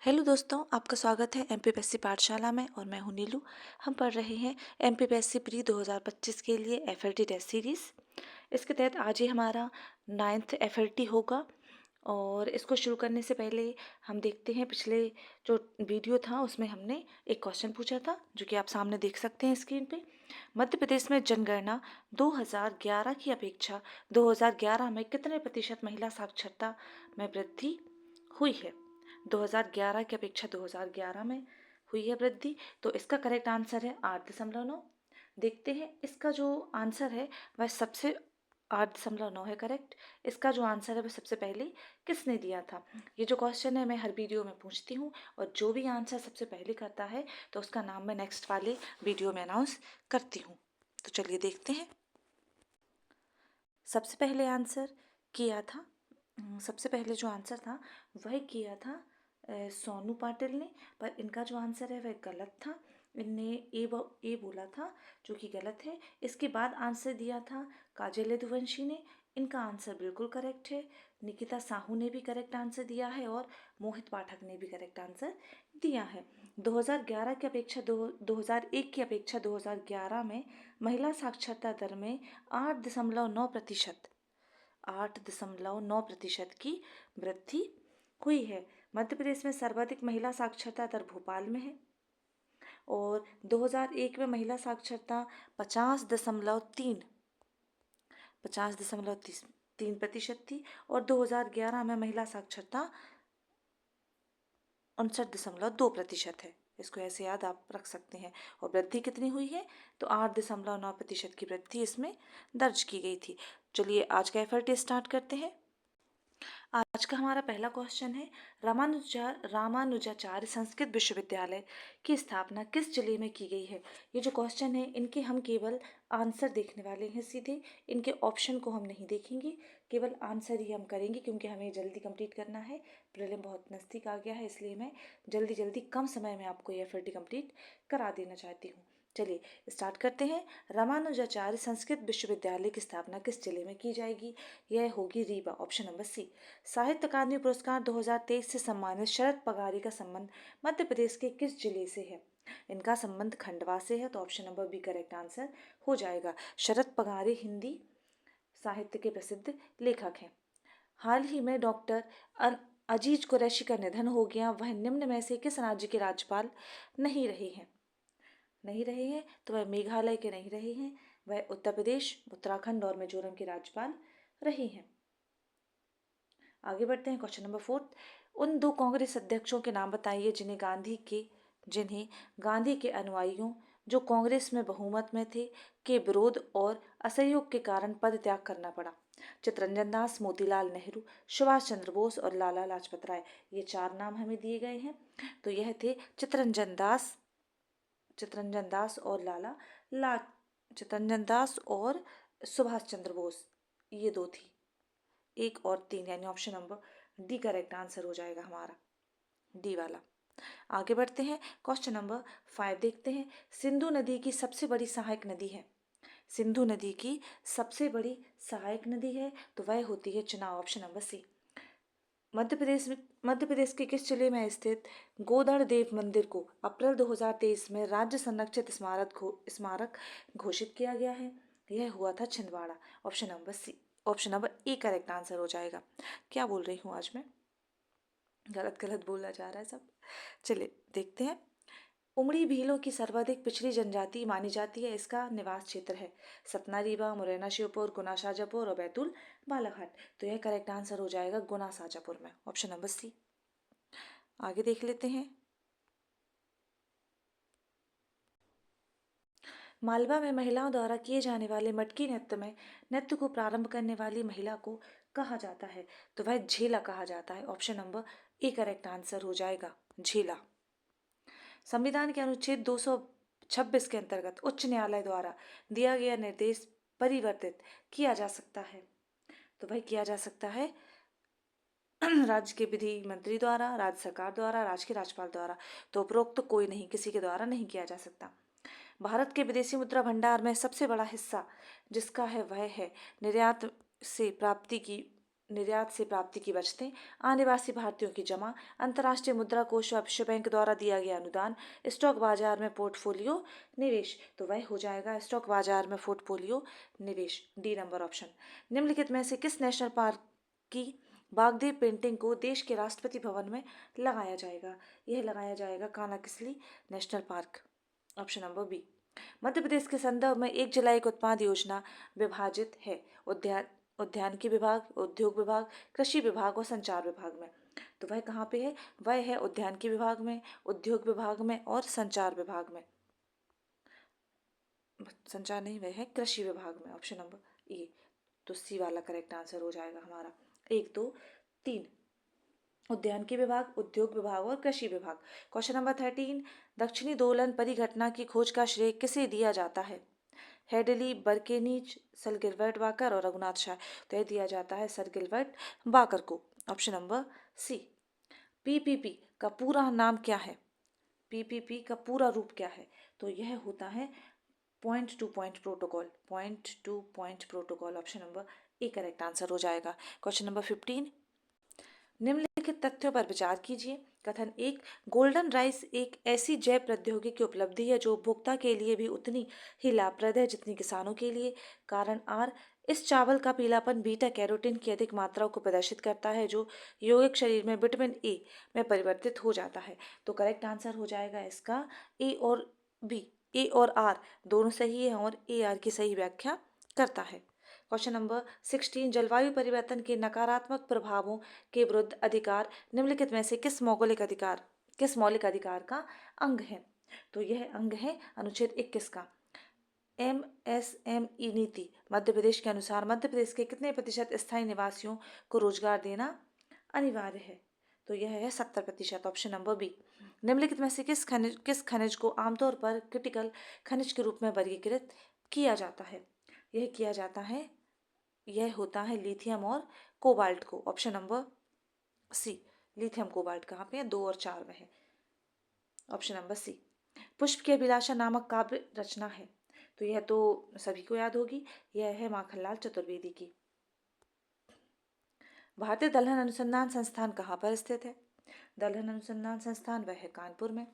Hello दोस्तों, आपका स्वागत है एमपीपीएससी पाठशाला में और मैं हूं नीलू। हम पढ़ रहे हैं एमपीपीएससी प्री 2025 के लिए एफएलटी टेस्ट सीरीज़। इसके तहत आज ही हमारा 9th एफएलटी होगा और इसको शुरू करने से पहले हम देखते हैं पिछले जो वीडियो था उसमें हमने एक क्वेश्चन पूछा था जो कि आप सामने देख सकते हैं स्क्रीन पे। मध्य प्रदेश में जनगणना 2011 की अपेक्षा 2011 में कितने प्रतिशत महिला साक्षरता में वृद्धि हुई है। 2011 की अपेक्षा 2011 में हुई है वृद्धि, तो इसका करेक्ट आंसर है 8.9। देखते हैं इसका जो आंसर है वह सबसे 8.9 है करेक्ट। इसका जो आंसर है वह सबसे पहले किसने दिया था। ये जो क्वेश्चन है मैं हर वीडियो में पूछती हूँ और जो भी आंसर सबसे पहले करता है तो उसका नाम मैं नेक्स्ट वाले वीडियो में अनाउंस करती हूँ। तो चलिए देखते हैं। सबसे पहले आंसर किया था सबसे पहले जो आंसर था वह किया था सोनू पाटिल ने, पर इनका जो आंसर है वह गलत था। इनने ए बोला था जो कि गलत है। इसके बाद आंसर दिया था काजल यदुवंशी ने। इनका आंसर बिल्कुल करेक्ट है। निकिता साहू ने भी करेक्ट आंसर दिया है और मोहित पाठक ने भी करेक्ट आंसर दिया है। 2011 की अपेक्षा 2001 की अपेक्षा 2011 में महिला साक्षरता दर में 8.9% 8.9% की वृद्धि हुई है। मध्य प्रदेश में सर्वाधिक महिला साक्षरता दर भोपाल में है और 2001 में महिला साक्षरता 50.3% थी और 2011 में महिला साक्षरता 59.2% है। इसको ऐसे याद आप रख सकते हैं। और वृद्धि कितनी हुई है तो 8.9% की वृद्धि इसमें दर्ज की गई थी। चलिए आज का एफर्ट स्टार्ट करते हैं। आज का हमारा पहला क्वेश्चन है रामानुजाचार्य संस्कृत विश्वविद्यालय की स्थापना किस जिले में की गई है। ये जो क्वेश्चन है इनके हम केवल आंसर देखने वाले हैं सीधे, इनके ऑप्शन को हम नहीं देखेंगे, केवल आंसर ही हम करेंगे क्योंकि हमें जल्दी कंप्लीट करना है। प्रीलिम बहुत नज़दीक आ गया है इसलिए मैं जल्दी जल्दी कम समय में आपको ये एफर्ट कंप्लीट करा देना चाहती हूँ। चलिए स्टार्ट करते हैं। रामानुजाचार्य संस्कृत विश्वविद्यालय की स्थापना किस जिले में की जाएगी। यह होगी रीवा, ऑप्शन नंबर सी। साहित्य अकादमी पुरस्कार 2023 से सम्मानित शरद पगारी का संबंध मध्य प्रदेश के किस जिले से है। इनका संबंध खंडवा से है तो option number B correct answer हो जाएगा। शरद पगारी हिंदी साहित्य के प्रसिद्ध लेखक हैं। हाल ही में डॉक्टर अजीज कुरैशी का निधन हो गया। वह निम्न में से किस राज्य के राज्यपाल नहीं रहे हैं तो वह मेघालय के नहीं रहे हैं, वह उत्तर प्रदेश, उत्तराखंड और मिजोरम के राज्यपाल रहे हैं। आगे बढ़ते हैं क्वेश्चन नंबर 4। उन दो कांग्रेस अध्यक्षों के नाम बताइए जिन्हें गांधी के अनुयायियों जो कांग्रेस में बहुमत में थे के विरोध और असहयोग के कारण पद त्याग करना पड़ा। चित्तरंजन दास, मोतीलाल नेहरू, सुभाष चंद्र बोस और लाला लाजपत राय। ये 4 नाम हमें दिए गए हैं। तो यह थे चित्तरंजन दास और सुभाष चंद्र बोस। ये 2 थी, 1 और 3 यानी option number D correct answer हो जाएगा हमारा, डी वाला। आगे बढ़ते हैं क्वेश्चन नंबर 5 देखते हैं। सिंधु नदी की सबसे बड़ी सहायक नदी है। सिंधु नदी की सबसे बड़ी सहायक नदी है तो वह होती है चुनाव, ऑप्शन नंबर सी। मध्य प्रदेश के किस जिले में स्थित गोदड़ देव मंदिर को अप्रैल 2023 में राज्य संरक्षित स्मारक घोषित किया गया है। यह हुआ था Chhindwara, option number C. Option number A correct answer हो जाएगा। क्या बोल रही हूँ आज मैं, गलत बोला जा रहा है सब। चलिए देखते हैं। उमड़ी भीलों की सर्वाधिक पिछड़ी जनजाति मानी जाती है। इसका निवास क्षेत्र है सतना, रीवा, मुरैना, श्योपुर, गुना, शाजापुर और बैतूल बालाघाट। तो यह करेक्ट आंसर हो जाएगा गुना शाजापुर में, ऑप्शन नंबर सी। आगे देख लेते हैं। मालवा में महिलाओं द्वारा किए जाने वाले मटकी नृत्य में नृत्य को प्रारंभ करने वाली महिला को कहा जाता है तो वह झेला कहा जाता है, option number A correct answer हो जाएगा, झेला। संविधान के अनुच्छेद 226 के अंतर्गत उच्च न्यायालय द्वारा दिया गया निर्देश परिवर्तित किया जा सकता है तो वह किया जा सकता है राज्य के विधि मंत्री द्वारा, राज्य सरकार द्वारा, राज्य के राज्यपाल द्वारा। तो उपरोक्त कोई नहीं, किसी के द्वारा नहीं किया जा सकता। भारत के विदेशी मुद्रा भंडार में सबसे बड़ा हिस्सा जिसका है वह है निर्यात से प्राप्ति की निर्यात से प्राप्ति की बचतें, अनिवासी भारतीयों की जमा, अंतर्राष्ट्रीय मुद्रा कोष व विश्व बैंक द्वारा दिया गया अनुदान, स्टॉक बाजार में पोर्टफोलियो निवेश। तो वह हो जाएगा स्टॉक बाजार में पोर्टफोलियो निवेश, डी नंबर ऑप्शन। निम्नलिखित में से किस नेशनल पार्क की बागदेव पेंटिंग को देश के राष्ट्रपति भवन में लगाया जाएगा? यह लगाया जाएगा Kanha Kisli national park, option number B. Madhya Pradesh के संदर्भ में 1 जुलाई को उत्पाद योजना विभाजित है उद्यानिकी विभाग, उद्योग विभाग, कृषि विभाग और संचार विभाग में। तो वह कहाँ पे है? वह है उद्यानिकी विभाग में, उद्योग विभाग में और संचार विभाग में। संचार नहीं, वह है कृषि विभाग में, ऑप्शन नंबर ए। तो सी वाला करेक्ट आंसर हो जाएगा हमारा। 1, 2, 3 उद्यानिकी विभाग, उद्योग विभाग और कृषि विभाग। क्वेश्चन नंबर 13 दक्षिणी दोलन परिघटना की खोज का श्रेय किसे दिया जाता है? हेडली, बर्केनीज, सर गिलबर्ट बाकर और रघुनाथ शाह। तो यह दिया जाता है सर गिलबर्ट बाकर को, ऑप्शन नंबर सी। पीपीपी का पूरा नाम क्या है? पीपीपी का पूरा रूप क्या है? तो यह होता है point two point protocol, point two point protocol, option number A correct answer हो जाएगा। क्वेश्चन नंबर 15 निम्नलिखित तथ्यों पर विचार कीजिए। कथन 1 गोल्डन राइस एक ऐसी जैव प्रौद्योगिकी उपलब्धि है जो उपभोक्ता के लिए भी उतनी ही लाभप्रद है जितनी किसानों के लिए। कारण आर इस चावल का पीलापन बीटा कैरोटीन की अधिक मात्रा को प्रदर्शित करता है जो यौगिक शरीर में विटामिन ए में परिवर्तित हो जाता है। तो करेक्ट आंसर हो जाएगा इसका ए और बी। ए और आर दोनों सही है और ए आर की सही व्याख्या करता है। क्वेश्चन नंबर 16 जलवायु परिवर्तन के नकारात्मक प्रभावों के विरुद्ध अधिकार निम्नलिखित में से किस मौलिक अधिकार का अंग है? तो यह अंग है अनुच्छेद 21 का। MSME नीति मध्य प्रदेश के अनुसार मध्य प्रदेश के कितने प्रतिशत स्थायी निवासियों को रोजगार देना अनिवार्य है? तो यह है 70%, ऑप्शन नंबर बी। निम्नलिखित में से किस खनिज को आमतौर पर क्रिटिकल खनिज के रूप में वर्गीकृत किया जाता है? यह होता है लिथियम और कोबाल्ट को, option number C. Lithium cobalt कहाँ पे है? 2 और 4 में है, ऑप्शन नंबर सी। पुष्प की अभिलाषा नामक काव्य रचना है? तो यह तो सभी को याद होगी, यह है माखनलाल चतुर्वेदी की। भारतीय दलहन अनुसंधान संस्थान कहाँ पर स्थित है? दलहन अनुसंधान संस्थान वह है कानपुर में।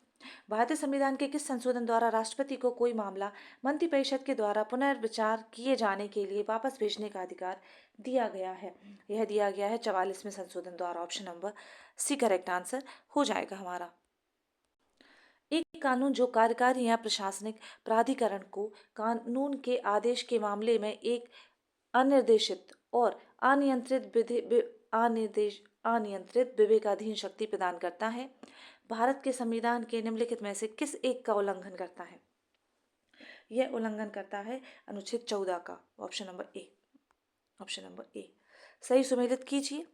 भारतीय संविधान के किस संशोधन द्वारा राष्ट्रपति को कोई मामला मंत्रिपरिषद के द्वारा पुनर्विचार किए जाने के लिए वापस भेजने का अधिकार दिया गया है? यह दिया गया है 44वें संशोधन द्वारा, option number C correct answer हो जाएगा हमारा। एक कानून जो कार्यकारी या प्रशासनिक प्राधिकरण को कानून के आदेश के मामले में एक अनिर्देशित और अनियंत्रित विवेकाधीन शक्ति प्रदान करता है। भारत के संविधान के निम्नलिखित में से किस एक का उल्लंघन करता है? यह उल्लंघन करता है अनुच्छेद 14 का, ऑप्शन नंबर ए। सही सुमेलित कीजिए।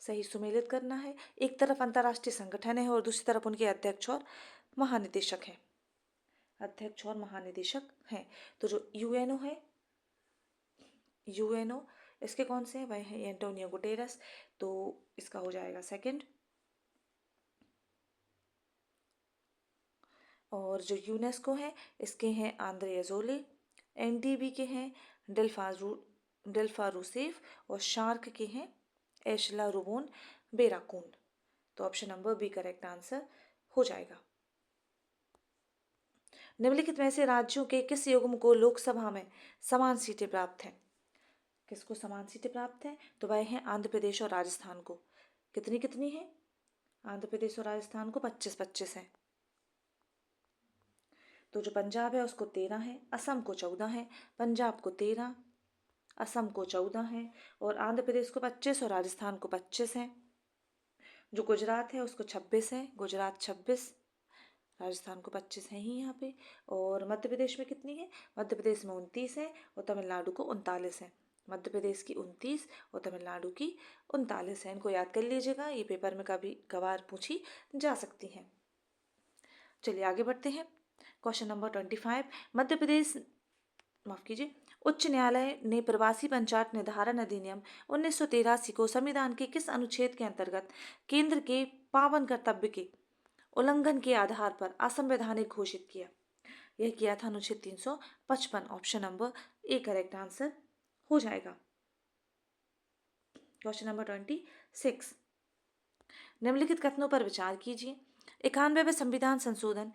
सही सुमेलित करना है। एक तरफ अंतर्राष्ट्रीय संगठन है और दूसरी तरफ उनके अध्यक्ष और महानिदेशक हैं। तो जो यूएनओ इसके कौन से हैं? वह है एंटोनियो गुटेरस, तो इसका हो जाएगा सेकंड। और जो यूनेस्को है इसके हैं आंद्रे अजोले, एनडीबी के हैं डेल्फा रूसेफ और शार्क के हैं एशला रुबोन बेराकून। तो option number B correct answer हो जाएगा। निम्नलिखित में से राज्यों के किस युग्म को लोकसभा में समान सीटें प्राप्त हैं? किसको समान सीटें प्राप्त हैं? तो वह हैं आंध्र प्रदेश और राजस्थान को। कितनी कितनी है? आंध्र प्रदेश और राजस्थान को 25-25 है। तो जो पंजाब है उसको 13 है, असम को 14 है, पंजाब को 13, असम को 14 है और आंध्र प्रदेश को 25 और राजस्थान को 25 है। जो गुजरात है उसको 26 है, गुजरात 26, राजस्थान को 25 है ही यहाँ पे। और मध्य प्रदेश में कितनी है? मध्य प्रदेश में 29 है और तमिलनाडु को 39 है। मध्य प्रदेश की 29 और तमिलनाडु की 39 है। इनको याद कर लीजिएगा, ये पेपर में कभी कभार पूछी जा सकती हैं। चलिए आगे बढ़ते हैं। क्वेश्चन नंबर 25 मध्य प्रदेश उच्च न्यायालय ने प्रवासी पंचायत निर्धारण अधिनियम 1983 को संविधान के किस अनुच्छेद के अंतर्गत केंद्र के पावन कर्तव्य के उल्लंघन के आधार पर असंवैधानिक घोषित किया? यह किया था अनुच्छेद 355, option number A correct answer हो जाएगा। क्वेश्चन नंबर 26, निम्नलिखित कथनों पर विचार कीजिए। 91वें संविधान संशोधन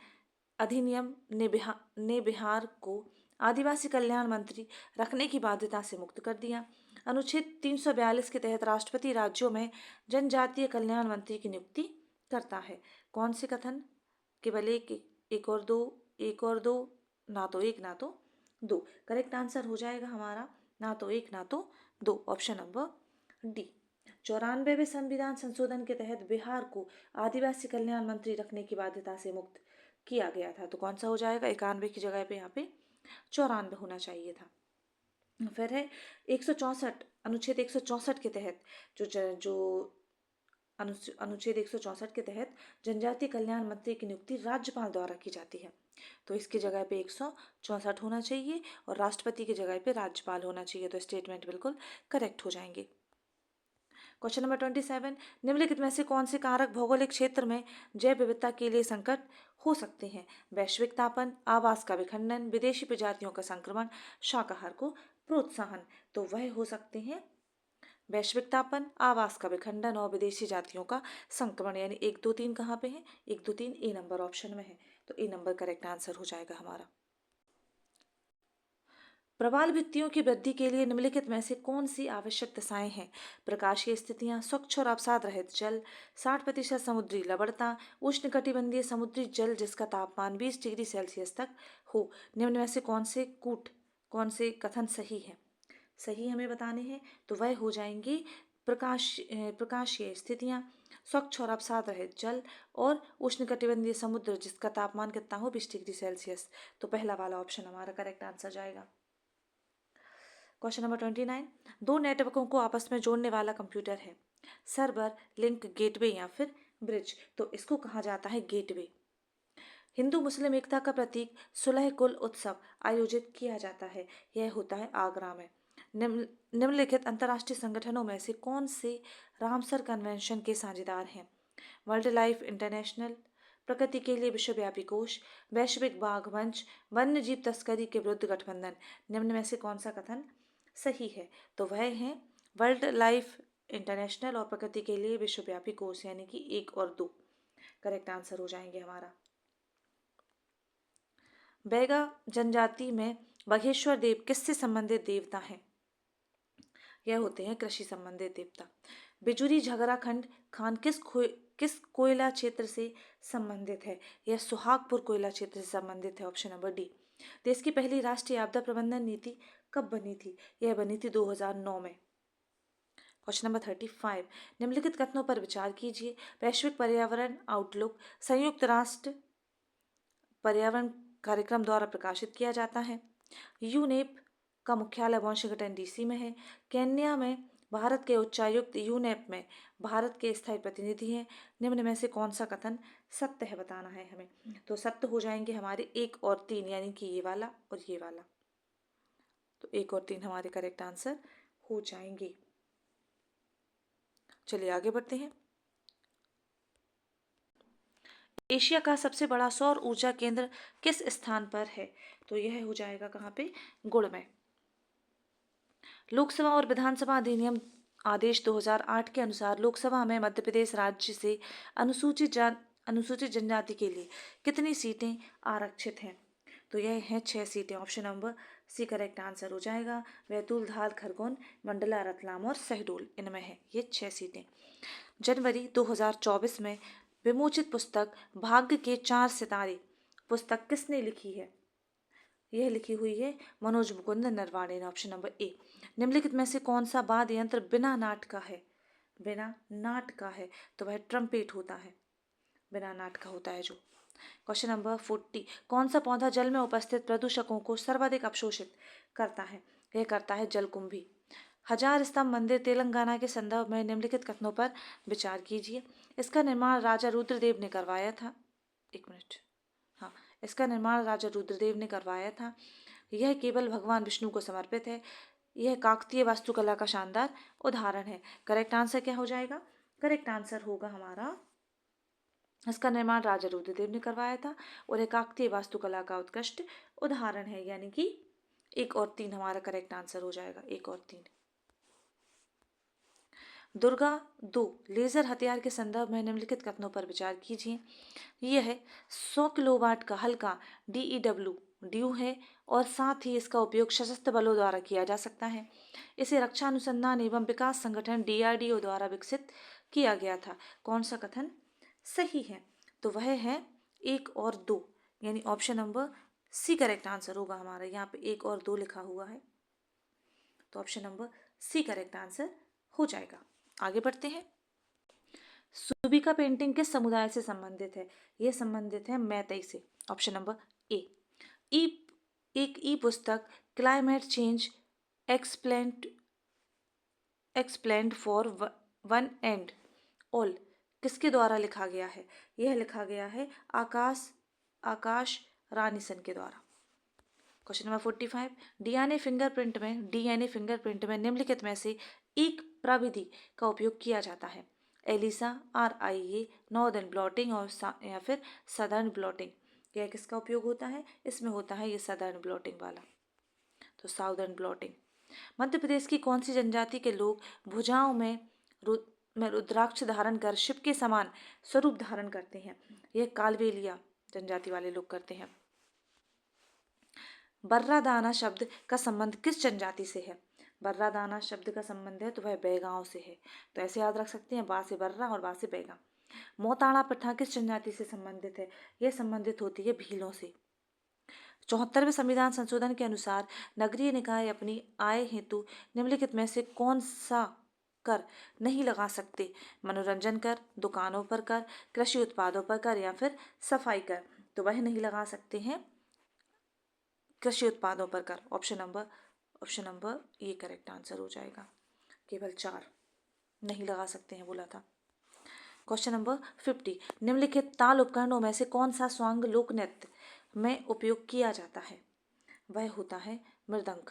अधिनियम ने बिहार को आदिवासी कल्याण मंत्री रखने की बाध्यता से मुक्त कर दिया। अनुच्छेद 342 के तहत राष्ट्रपति राज्यों में जनजातीय कल्याण मंत्री की नियुक्ति करता है। कौन से कथन? केवल एक और दो, ना तो एक ना तो दो। करेक्ट आंसर हो जाएगा हमारा ना तो एक ना तो दो, ऑप्शन नंबर डी। 94वें संविधान संशोधन के तहत बिहार को आदिवासी कल्याण मंत्री रखने की बाध्यता से मुक्त किया गया था। तो कौन सा हो जाएगा? 91 की जगह पे यहाँ पे 94 होना चाहिए था। फिर है 164, अनुच्छेद 164 के तहत जो अनुच्छेद 164 के तहत जनजातीय कल्याण मंत्री की नियुक्ति राज्यपाल द्वारा की जाती है। तो इसकी जगह पे 164 होना चाहिए और राष्ट्रपति की जगह पे राज्यपाल होना चाहिए। तो स्टेटमेंट बिल्कुल करेक्ट हो जाएंगे। क्वेश्चन नंबर 27, निम्नलिखित में से कौन से कारक भौगोलिक क्षेत्र में जैव विविधता के लिए संकट हो सकते हैं? वैश्विक तापन, आवास का विखंडन, विदेशी प्रजातियों का संक्रमण, शाकाहार को प्रोत्साहन। तो वह हो सकते हैं वैश्विक तापन, आवास का विखंडन और विदेशी जातियों का संक्रमण। यानी 1, 2, 3 कहाँ पे है? 1, 2, 3 ए नंबर ऑप्शन में है। तो ए नंबर करेक्ट आंसर हो जाएगा हमारा। प्रवाल भित्तियों की वृद्धि के लिए निम्नलिखित में से कौन सी आवश्यक दशाएं हैं? प्रकाशीय स्थितियां, स्वच्छ और अवसाद रहित जल, 60% समुद्री लवणता, उष्णकटिबंधीय समुद्री जल जिसका तापमान 20 डिग्री सेल्सियस तक हो। निम्न में से कौन से कथन सही है? सही हमें बताने हैं। तो वह हो जाएंगे प्रकाशीय स्थितियां, स्वच्छ और अवसाद रहित जल और उष्णकटिबंधीय समुद्र जिसका तापमान कितना हो? 20 डिग्री सेल्सियस। तो पहला वाला ऑप्शन हमारा करेक्ट आंसर जाएगा। क्वेश्चन नंबर 29, दो नेटवर्कों को आपस में जोड़ने वाला कंप्यूटर है। सर्वर, लिंक, गेटवे या फिर ब्रिज। तो इसको कहा जाता है गेटवे। हिंदू मुस्लिम एकता का प्रतीक सुलह कुल उत्सव आयोजित किया जाता है। यह होता है आगरा में। निम्नलिखित अंतर्राष्ट्रीय संगठनों में से कौन से रामसर कन्वेंशन के साझेदार हैं? वर्ल्ड लाइफ इंटरनेशनल, प्रकृति के लिए विश्वव्यापी कोष, वैश्विक बाघ मंच, वन्य जीव तस्करी के विरुद्ध गठबंधन। निम्न में से कौन सा कथन सही है? तो वह है वर्ल्ड लाइफ इंटरनेशनल और प्रकृति के लिए विश्वव्यापी कोष, यानी कि 1 और 2 करेक्ट आंसर हो जाएंगे हमारा। बैगा जनजाति में बाघेश्वर देव किससे संबंधित देवता हैं? यह होते हैं कृषि संबंधित देवता। बिजुरी झगड़ा खंड खान किस कोयला क्षेत्र से संबंधित है? यह सुहागपुर कोयला क्षेत्र से संबंधित है, ऑप्शन नंबर डी। देश की पहली राष्ट्रीय आपदा प्रबंधन नीति कब बनी थी? यह बनी थी 2009 में। क्वेश्चन नंबर 35, निम्नलिखित कथनों पर विचार कीजिए। वैश्विक पर्यावरण आउटलुक संयुक्त राष्ट्र पर्यावरण कार्यक्रम द्वारा प्रकाशित किया जाता है। यूनेप का मुख्यालय वाशिंगटन डीसी में है। केन्या में भारत के उच्चायुक्त यूनेप में भारत के स्थायी प्रतिनिधि हैं। निम्न में से कौन सा कथन सत्य है बताना है हमें। तो सत्य हो जाएंगे हमारे 1 और 3, यानी कि ये वाला और ये वाला। तो 1 और 3 हमारे करेक्ट आंसर हो जाएंगे। चलिए आगे बढ़ते हैं। एशिया का सबसे बड़ा सौर ऊर्जा केंद्र किस स्थान पर है? तो यह हो जाएगा कहाँ पे? गुड़ में। लोकसभा और विधानसभा अधिनियम आदेश 2008 के अनुसार लोकसभा में मध्य प्रदेश राज्य से अनुसूचित जनजाति के लिए कितनी सीटें आरक्षित हैं? तो यह है 6 सीटें, option number C correct answer हो जाएगा। बैतूल, धार, खरगोन, मंडला, रतलाम और शहडोल इनमें है ये 6 सीटें। जनवरी 2024 में विमोचित पुस्तक भाग्य के 4 सितारे पुस्तक किसने लिखी है? यह लिखी हुई है मनोज मुकुंद नरवाणे ने, ऑप्शन नंबर ए। निम्नलिखित में से कौन सा वाद्य यंत्र बिना नाट का है? बिना नाट का है तो वह ट्रम्पेट होता है, बिना नाट का होता है जो। क्वेश्चन नंबर 40, कौन सा पौधा जल में उपस्थित प्रदूषकों को सर्वाधिक अवशोषित करता है? यह करता है जलकुंभी। हजार स्तंभ मंदिर तेलंगाना के संदर्भ में निम्नलिखित कथनों पर विचार कीजिए। इसका निर्माण राजा रुद्रदेव ने करवाया था। एक मिनट, हाँ, इसका निर्माण राजा रुद्रदेव ने करवाया था। यह केवल भगवान विष्णु को समर्पित है। यह काकतीय वास्तुकला का शानदार उदाहरण है। करेक्ट आंसर क्या हो जाएगा? करेक्ट आंसर होगा हमारा, इसका निर्माण राजा रुद्रदेव ने करवाया था और यह काकतीय वास्तुकला का उत्कृष्ट उदाहरण है, यानी कि 1 और 3 हमारा करेक्ट आंसर हो जाएगा। 1 और 3। दुर्गा 2 लेजर हथियार के संदर्भ में निम्नलिखित कथनों पर विचार कीजिए। यह है 100 किलोवाट का हल्का DEW ड्यू है और साथ ही इसका उपयोग सशस्त्र बलों द्वारा किया जा सकता है। इसे रक्षा अनुसंधान एवं विकास संगठन DRDO द्वारा विकसित किया गया था। कौन सा कथन सही है? तो वह है 1 और 2, यानी option number C correct answer होगा हमारा। यहाँ पे 1 और 2 लिखा हुआ है, तो option number C correct answer हो जाएगा। आगे बढ़ते हैं। सुबिका पेंटिंग किस समुदाय से संबंधित है? यह संबंधित है मैतई से। ऑप्शन नंबर ए। एक ई पुस्तक climate change explained for one and all किसके द्वारा लिखा गया है? यह लिखा गया है आकाश रानीसन के द्वारा। Question number 45। डीएनए फिंगरप्रिंट में निम्नलिखित में से एक प्रविधि का उपयोग किया जाता है? एलिसा, RIA, नॉर्दर्न ब्लॉटिंग और या फिर सदर्न ब्लॉटिंग। यह किसका उपयोग होता है? इसमें होता है ये सदर्न ब्लॉटिंग वाला, तो साउदर्न ब्लॉटिंग। मध्य प्रदेश की कौन सी जनजाति के लोग भुजाओं में रुद्राक्ष धारण कर शिव के समान स्वरूप धारण करते हैं? यह कालबेलिया जनजाति वाले लोग करते हैं। बर्रादाना शब्द का संबंध किस जनजाति से है? बर्रादाना शब्द का संबंध है तो वह बैगांव से है, तो ऐसे याद रख सकते हैं, बा से बर्रा और बा से बैगा। मोताड़ा प्रथा किस जनजाति से संबंधित है? यह संबंधित होती है भीलों से। 74वें संविधान संशोधन के अनुसार नगरीय निकाय अपनी आय हेतु निम्नलिखित में से कौन सा कर नहीं लगा सकते? मनोरंजन कर, दुकानों पर कर, कृषि उत्पादों पर कर या फिर सफाई कर। तो वह नहीं लगा सकते हैं कृषि उत्पादों पर कर। ऑप्शन नंबर ये करेक्ट आंसर हो जाएगा। केवल 4 नहीं लगा सकते हैं बोला था। Question number 50। निम्नलिखित ताल उपकरणों में से कौन सा स्वांग लोक नृत्य में उपयोग किया जाता है? वह होता है मृदंग।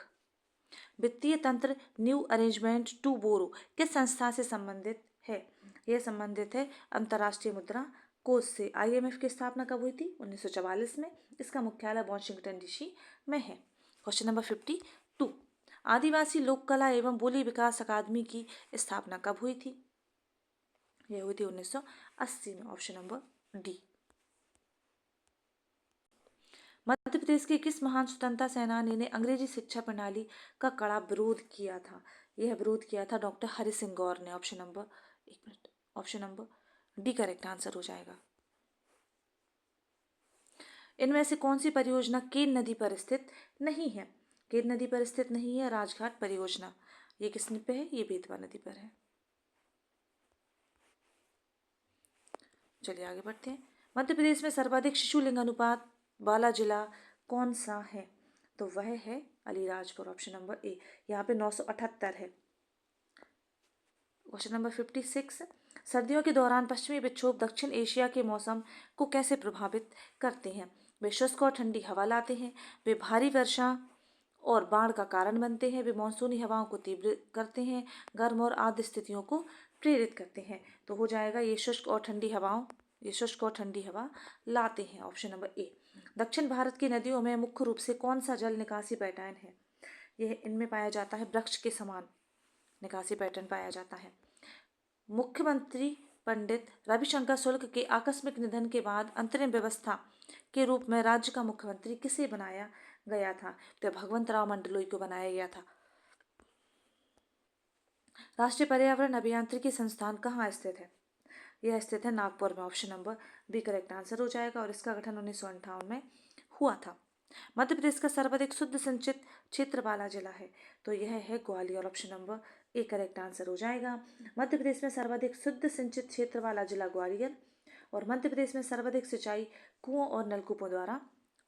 वित्तीय तंत्र न्यू अरेंजमेंट टू बोरो किस संस्था से संबंधित है? यह संबंधित है अंतर्राष्ट्रीय मुद्रा कोष से। IMF की स्थापना कब हुई थी? 1944 में। इसका मुख्यालय वॉशिंगटन DC में है। Question number 52। आदिवासी लोक कला एवं बोली विकास अकादमी की स्थापना कब हुई थी? यह हुई थी 1980 में। Option number D. Madhya Pradesh के किस महान स्वतंत्रता सेनानी ने अंग्रेजी शिक्षा प्रणाली का कड़ा विरोध किया था? यह विरोध किया था डॉक्टर हरि सिंह गौर ने। Option number D correct answer हो जाएगा। इनमें से कौन सी परियोजना केन नदी पर स्थित नहीं है? केन नदी पर स्थित नहीं है राजघाट परियोजना। ये किस पे है? ये बेतवा नदी पर है। चलिए आगे बढ़ते हैं। मध्य प्रदेश में सर्वाधिक शिशु लिंग अनुपात वाला जिला कौन सा है? तो वह है अलीराजपुर। ऑप्शन नंबर ए। यहाँ पे 978 है। Question number 56। सर्दियों के दौरान पश्चिमी विक्षोभ दक्षिण एशिया के मौसम को कैसे प्रभावित करते हैं? वे शुष्क और ठंडी हवा लाते हैं, वे भारी वर्षा और बाढ़ का कारण बनते हैं, वे मानसूनी हवाओं को तीव्र करते हैं, गर्म और आर्द्र स्थितियों को प्रेरित करते हैं। तो हो जाएगा ये शुष्क और ठंडी हवा लाते हैं। ऑप्शन नंबर ए। दक्षिण भारत की नदियों में मुख्य रूप से कौन सा जल निकासी पैटर्न है? यह इनमें पाया जाता है वृक्ष के समान निकासी पैटर्न पाया जाता है। मुख्यमंत्री पंडित रविशंकर शुक्ल के आकस्मिक निधन के बाद अंतरिम व्यवस्था के रूप में राज्य का मुख्यमंत्री किसे बनाया गया था? तो भगवंत राव मंडलोई को बनाया गया था। राष्ट्रीय पर्यावरण अभियांत्रिकी संस्थान कहाँ स्थित है? यह स्थित है नागपुर में। Option number B correct answer हो जाएगा और इसका गठन 1958 में हुआ था। मध्य प्रदेश का सर्वाधिक शुद्ध सिंचित क्षेत्र वाला जिला है, तो यह है Gwalior. Option number A correct answer हो जाएगा। मध्य प्रदेश में सर्वाधिक शुद्ध सिंचित क्षेत्र वाला जिला ग्वालियर और मध्य प्रदेश में सर्वाधिक सिंचाई कुओं और नलकूपों द्वारा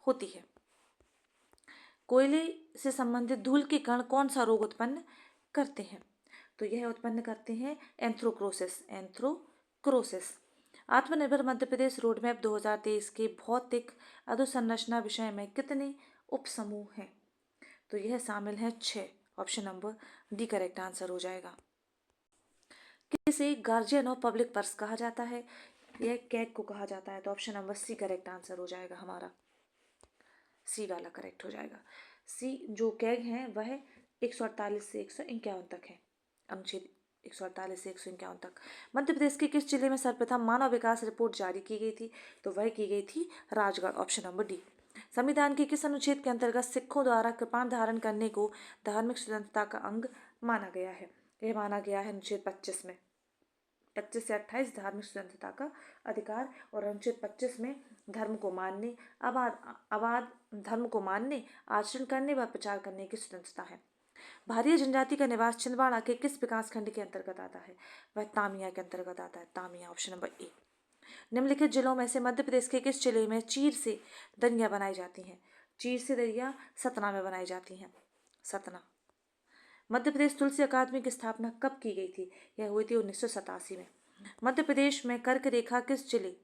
होती है। कोयले से संबंधित धूल के कण कौन सा रोग उत्पन्न करते हैं? तो यह उत्पन्न करते हैं एंथ्रोक्रोसिस। आत्मनिर्भर मध्य प्रदेश रोडमैप 2023 के भौतिक अधोसंरचना विषय में कितने उपसमूह हैं? तो यह शामिल है 6। Option number D correct answer हो जाएगा। किसे गार्जियन ऑफ पब्लिक पर्स कहा जाता है? यह कैग को कहा जाता है, तो option number C correct answer हो जाएगा हमारा। सी वाला करेक्ट हो जाएगा। सी जो कैग हैं वह 148 से 151 तक है अनुच्छेद 148 से 151 तक। मध्य प्रदेश के किस जिले में सर्वप्रथम मानव विकास रिपोर्ट जारी की गई थी? तो वह की गई थी राजगढ़, ऑप्शन नंबर डी। संविधान के किस अनुच्छेद के अंतर्गत सिखों द्वारा कृपाण धारण करने को धार्मिक स्वतंत्रता का अंग माना गया है? यह माना गया है अनुच्छेद 25 में। 25 से 28 धार्मिक स्वतंत्रता का अधिकार, और अनुच्छेद 25 में धर्म को मानने, अबाध धर्म को मानने, आचरण करने व प्रचार करने की स्वतंत्रता है। भारीय जनजाति का निवास छिंदवाड़ा के किस विकास खंड के अंतर्गत आता है? वह तामिया के अंतर्गत आता है, तामिया, ऑप्शन नंबर ए। निम्नलिखित जिलों में से मध्य प्रदेश के किस जिले में चीर से दरिया बनाई जाती हैं? चीर से दरिया सतना में बनाई जाती हैं, सतना। मध्य प्रदेश तुलसी अकादमी की स्थापना कब की गई थी? यह हुई थी 1987 में। मध्य प्रदेश में कर्क रेखा किस जिले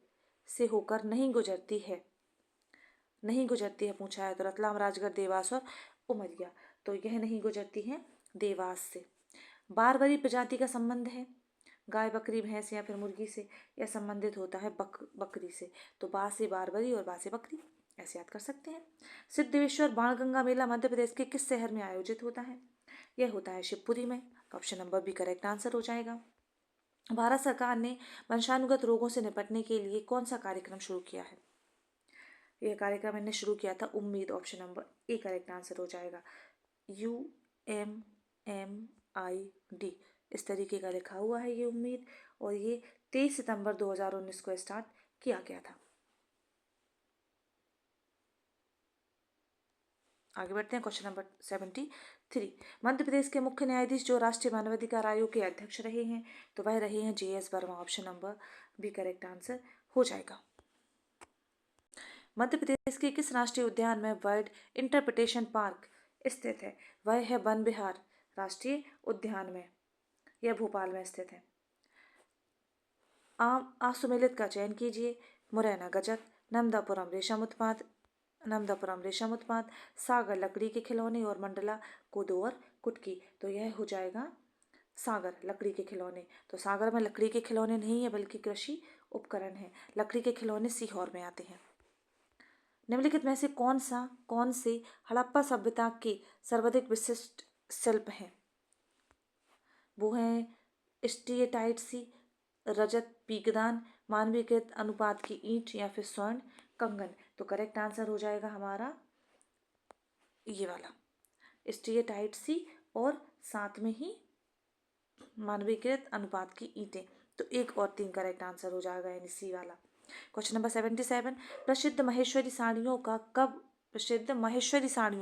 से होकर नहीं गुजरती है? नहीं गुजरती है पूछा है तो रतलाम, राजगढ़, देवास और उमरिया। तो यह नहीं गुजरती है देवास से। बारबरी प्रजाति का संबंध है गाय, बकरी, भैंस या फिर मुर्गी से। यह संबंधित होता है बकरी से। तो बा से बारबरी और बा से बकरी, ऐसे याद कर सकते हैं। सिद्धेश्वर बाणगंगा मेला मध्य प्रदेश के किस शहर में आयोजित होता है? यह होता है शिवपुरी में। Option number B correct answer हो जाएगा। भारत सरकार ने वंशानुगत रोगों से निपटने के लिए कौन सा कार्यक्रम शुरू किया है? यह कार्यक्रम मैंने शुरू किया था उम्मीद, option number A correct answer हो जाएगा। UMMID, इस तरीके का लिखा हुआ है ये उम्मीद, और ये 23 सितंबर 2019 को स्टार्ट किया गया था। आगे बढ़ते हैं, क्वेश्चन नंबर 73। मध्य प्रदेश के मुख्य न्यायाधीश जो राष्ट्रीय मानवाधिकार आयोग के अध्यक्ष रहे हैं, तो वह रहे हैं JS Verma, option number B correct answer हो जाएगा। मध्य प्रदेश के किस राष्ट्रीय उद्यान में बर्ड इंटरप्रिटेशन पार्क स्थित है? वह है वन विहार राष्ट्रीय उद्यान में, यह भोपाल में स्थित है। आम आसुमेलित का चयन कीजिए। मुरैना गजक, नंदापुरम रेशम उत्पाद, सागर लकड़ी के खिलौने और मंडला कोदो और कुटकी। तो यह हो जाएगा सागर लकड़ी के खिलौने। तो सागर में लकड़ी के खिलौने नहीं है बल्कि कृषि उपकरण है। लकड़ी के खिलौने सीहोर में आते हैं। निम्नलिखित में से कौन से हड़प्पा सभ्यता के सर्वाधिक विशिष्ट शिल्प हैं? वो हैं स्टीएटाइटसी, रजत पीगदान, मानवीकृत अनुपात की ईंट या फिर स्वर्ण कंगन। तो करेक्ट आंसर हो जाएगा हमारा ये वाला स्टीएटाइटसी, और साथ में ही मानवीकृत अनुपात की ईंटें। तो 1 और 3 करेक्ट आंसर हो जाएगा, यानी सी वाला। Question number 77। प्रसिद्ध महेश्वरी साड़ियों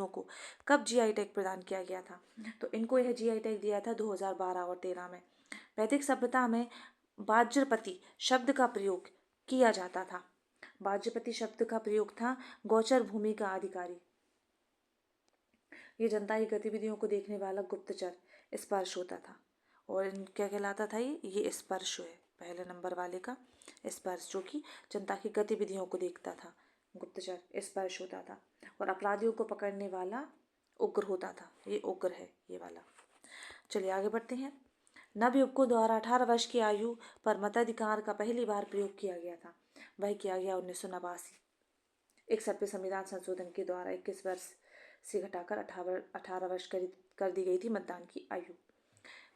को कब GI टैग प्रदान किया गया था? तो इनको यह GI टैग दिया था 2012 और 13 में। वैदिक सभ्यता में वाज्रपति शब्द का प्रयोग किया जाता था। वाज्रपति शब्द का प्रयोग था गोचर भूमि का अधिकारी। ये जनता की गतिविधियों को देखने वाला गुप्तचर स्पर्श होता था। और क्या कहलाता था ये स्पर्श है, पहले नंबर वाले का स्पर्श, जो कि जनता की गतिविधियों को देखता था, गुप्तचर स्पर्श होता था। और अपराधियों को पकड़ने वाला उग्र होता था, ये उग्र है ये वाला। चलिए आगे बढ़ते हैं। नवयुवकों द्वारा 18 वर्ष की आयु पर मताधिकार का पहली बार प्रयोग किया गया था। वह किया गया 1989। 61वें संविधान संशोधन के द्वारा 21 वर्ष से घटाकर 18 वर्ष कर दी गई थी मतदान की आयु।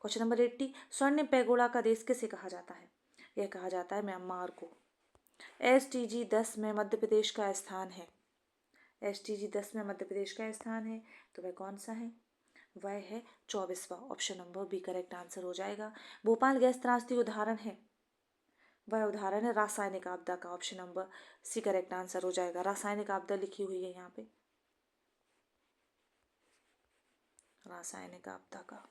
Question number 80। स्वर्णिम पैगोडा का देश किसे कहा जाता है? यह कहा जाता है म्यांमार को। SDG 10 में मध्य प्रदेश का स्थान है। SDG 10 में मध्य प्रदेश का स्थान है, तो वह कौन सा है? वह है 24वां, option number B correct answer हो जाएगा। भोपाल गैस त्रासदी उदाहरण है, वह उदाहरण है रासायनिक आपदा का। Option number C correct answer हो जाएगा। रासायनिक आपदा लिखी हुई है यहाँ पे, रासायनिक आपदा का।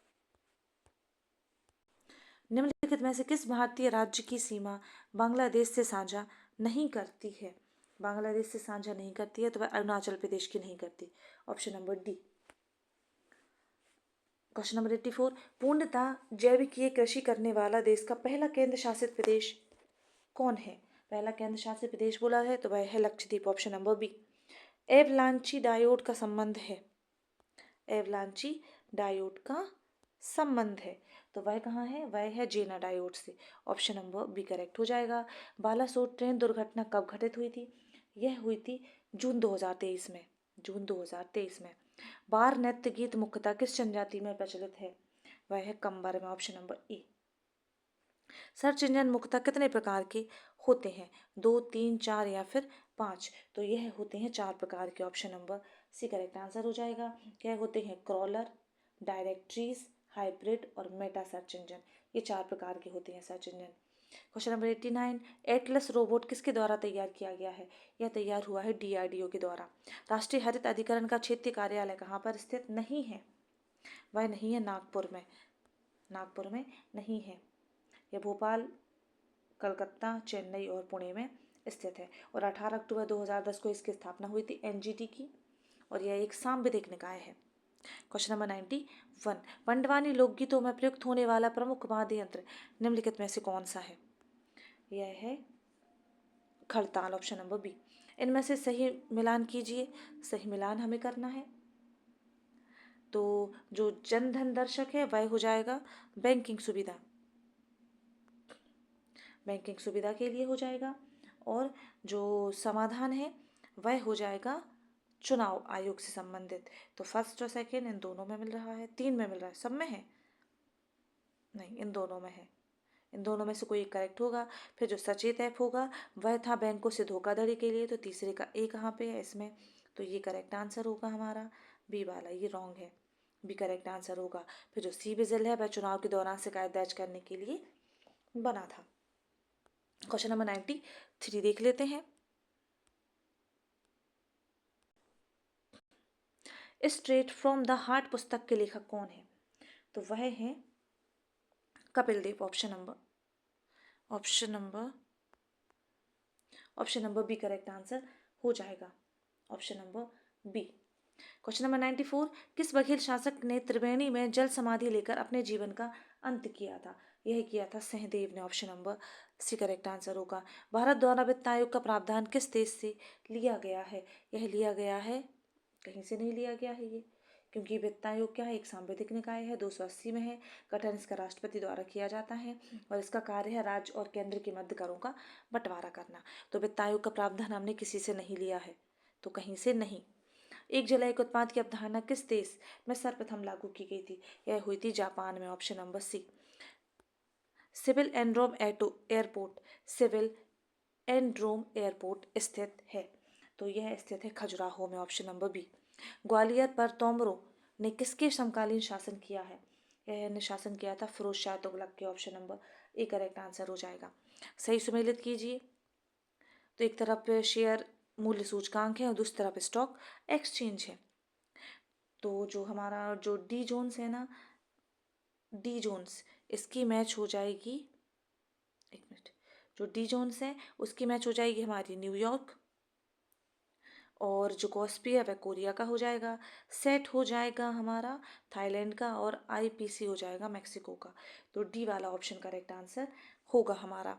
निम्नलिखित में से किस भारतीय राज्य की सीमा बांग्लादेश से साझा नहीं करती है? बांग्लादेश से साझा नहीं करती है, तो वह अरुणाचल प्रदेश की नहीं करती। Option number D. Question number 84। पूर्णतः जैविकीय कृषि करने वाला देश का पहला केंद्र शासित प्रदेश कौन है? पहला केंद्र शासित प्रदेश बोला है तो वह है Lakshadweep, option number B. Avalanche diode का संबंध है, एवलांची डायोड का संबंध है, तो वह कहाँ है? वह है जेना डायोड से। ऑप्शन नंबर बी करेक्ट हो जाएगा। बालासोर ट्रेन दुर्घटना कब घटित हुई थी? यह हुई थी जून 2023 में, जून 2023 में। बार नृत्य गीत मुख्यतः किस जनजाति में प्रचलित है? वह है कंबर में, ऑप्शन नंबर ए। सर्च इंजन मुख्यतः कितने प्रकार के होते हैं? 2, 3, 4 या फिर 5? तो यह होते हैं 4 प्रकार के। Option number C correct answer हो जाएगा। क्या होते हैं? क्रॉलर, डायरेक्टरीज, हाइब्रिड और मेटा सर्च इंजन। ये 4 प्रकार के होते हैं search engine. Question number 89, Atlas robot किसके द्वारा तैयार किया गया है? यह तैयार हुआ है DRDO के द्वारा। राष्ट्रीय हरित अधिकरण का क्षेत्रीय कार्यालय कहाँ पर स्थित नहीं है? वह नहीं है नागपुर में। नागपुर में नहीं है। यह भोपाल, कलकत्ता, चेन्नई और पुणे में स्थित है। और 18 अक्टूबर 2010 को इसकी स्थापना हुई थी NGT की। और यह एक सांविधिक निकाय है। क्वेश्चन नंबर 91, पंडवानी लोकगीतों में प्रयुक्त होने वाला प्रमुख वाद्य यंत्र निम्नलिखित में से कौन सा है? यह है खड़ताल। Option number B. इनमें से सही मिलान कीजिए। सही मिलान हमें करना है। तो जो जनधन दर्शक है वह हो जाएगा बैंकिंग सुविधा, बैंकिंग सुविधा के लिए हो जाएगा। और जो समाधान है वह हो जाएगा चुनाव आयोग से संबंधित। तो फर्स्ट और सेकेंड इन दोनों में मिल रहा है, 3 में मिल रहा है, सब में है नहीं, इन दोनों में है। इन दोनों में से कोई एक करेक्ट होगा। फिर जो सचेत ऐप होगा वह था बैंकों से धोखाधड़ी के लिए। तो तीसरे का ए कहाँ पे है इसमें? तो ये करेक्ट आंसर होगा हमारा बी वाला। ये रॉन्ग है, बी करेक्ट आंसर होगा। फिर जो सी विजिल है वह चुनाव के दौरान शिकायत दर्ज करने के लिए बना था। क्वेश्चन नंबर 93 देख लेते हैं। स्ट्रेट फ्रॉम द हार्ट पुस्तक के लेखक कौन है? तो वह है Kapil Dev. Option number B correct answer हो जाएगा। Option number B. Question number 94, किस बघेल शासक ने त्रिवेणी में जल समाधि लेकर अपने जीवन का अंत किया था? यह किया था सहदेव ने। Option number C correct answer होगा। भारत द्वारा वित्त आयोग का प्रावधान किस देश से लिया गया है? यह लिया गया है, कहीं से नहीं लिया गया है ये, क्योंकि वित्त आयोग क्या है? एक सांविधिक निकाय है, 280 में है। गठन इसका राष्ट्रपति द्वारा किया जाता है और इसका कार्य है राज्य और केंद्र के मध्य करों का बंटवारा करना। तो वित्त आयोग का प्रावधान हमने किसी से नहीं लिया है, तो कहीं से नहीं। एक जल एक उत्पाद की अवधारणा किस देश में सर्वप्रथम लागू की गई थी? यह हुई थी जापान में। Option number C. Civil aerodrome airport, civil aerodrome airport स्थित है। तो यह स्थित है खजुराहो में। Option number B. ग्वालियर पर तोमरों ने किसके समकालीन शासन किया है? यह शासन किया था फिरोज शाह तुगलक के। Option number A correct answer हो जाएगा। सही सुमेलित कीजिए। तो एक तरफ शेयर मूल्य सूचकांक है और दूसरी तरफ स्टॉक एक्सचेंज है। तो जो हमारा जो डी जोन्स है ना, डी जोन्स, इसकी मैच हो जाएगी, एक मिनट, जो डी जोन्स है उसकी मैच हो जाएगी हमारी न्यूयॉर्क। और जो कॉस्पी है वह कोरिया का हो जाएगा। सेट हो जाएगा हमारा थाईलैंड का। और IPC हो जाएगा मैक्सिको का। तो डी वाला ऑप्शन करेक्ट आंसर होगा हमारा।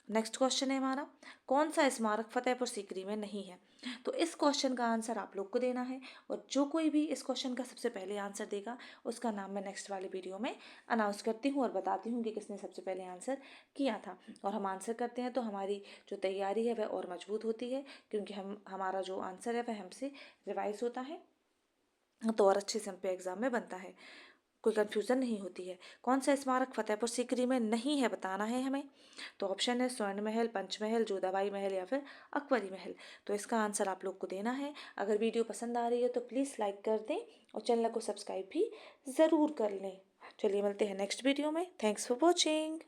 नेक्स्ट क्वेश्चन है हमारा, कौन सा स्मारक फतेहपुर सीकरी में नहीं है? तो इस क्वेश्चन का आंसर आप लोग को देना है। और जो कोई भी इस क्वेश्चन का सबसे पहले आंसर देगा उसका नाम मैं नेक्स्ट वाले वीडियो में अनाउंस करती हूँ और बताती हूँ कि किसने सबसे पहले आंसर किया था। और हम आंसर करते हैं तो हमारी जो तैयारी है वह और मजबूत होती है, क्योंकि हमारा जो आंसर है वह हमसे रिवाइज होता है, तो और अच्छे से हम पे एग्जाम में बनता है, कोई कन्फ्यूज़न नहीं होती है। कौन सा स्मारक फतेहपुर सीकरी में नहीं है बताना है हमें। तो ऑप्शन है स्वर्ण महल, पंचमहल, जोधाबाई महल या फिर अकबरी महल। तो इसका आंसर आप लोग को देना है। अगर वीडियो पसंद आ रही है तो प्लीज़ लाइक कर दें और चैनल को सब्सक्राइब भी ज़रूर कर लें। चलिए मिलते हैं नेक्स्ट वीडियो में। Thanks for watching.